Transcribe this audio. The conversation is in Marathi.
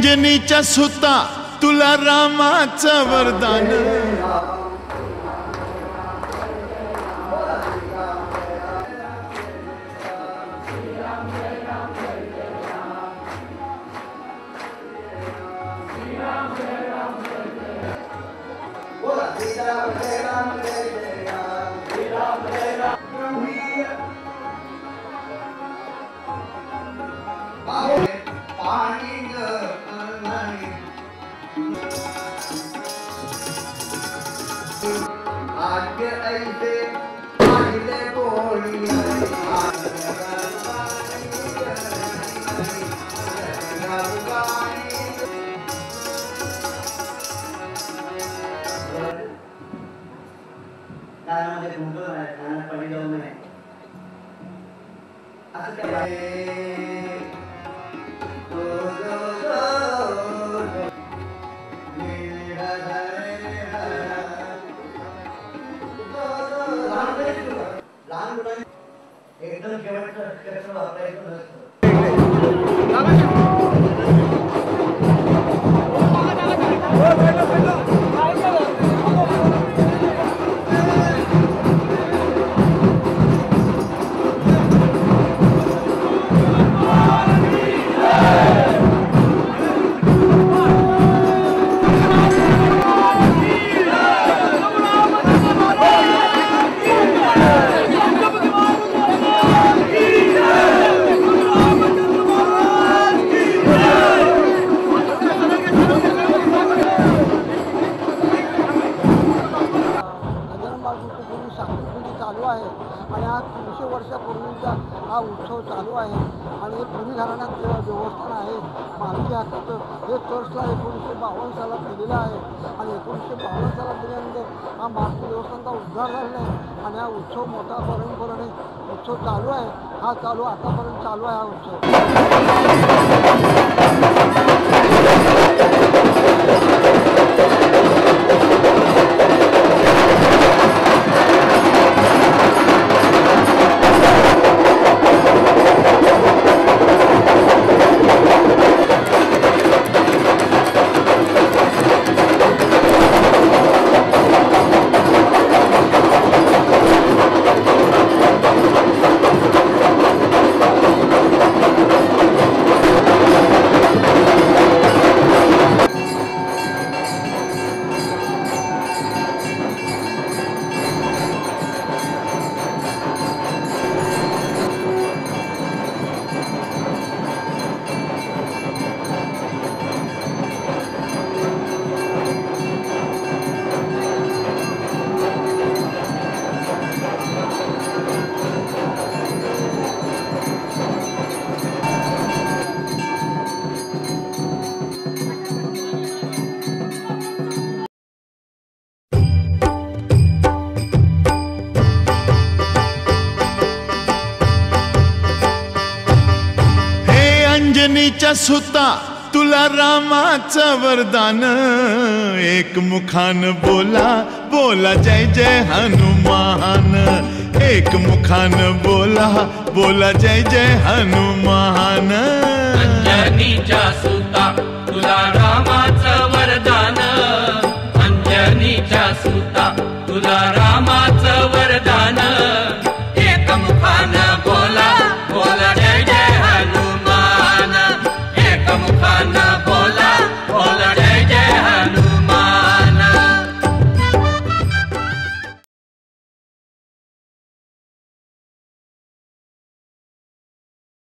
अंजनीच्या सुता तुला रामाचं वरदान। एकदम शेवटचं वापरायचं नसतं। चालू आहे आणि आज 300 वर्षापूर्वीचा हा उत्सव चालू आहे आणि पुरी घराण्यात देवस्थान आहे मालकी हक्काचं हे ट्रस्टला 1952 सालात दिलेलं आहे आणि 1952 सालात दिल्यानंतर हा मालकी देवस्थानचा उद्धार झालेला आहे आणि हा उत्सव मोठा परंपरेने उत्सव चालू आहे। हा आतापर्यंत चालू आहे हा उत्सव। अंजनीच्या सुता तुला रामाचं वरदान। एक मुखान बोला बोला जय जय हनुमान। एक मुखान बोला बोला जय जय हनुमान। अंजनीच्या सुता तुला रामाचं वरदान। अंजनीच्या सुता तुला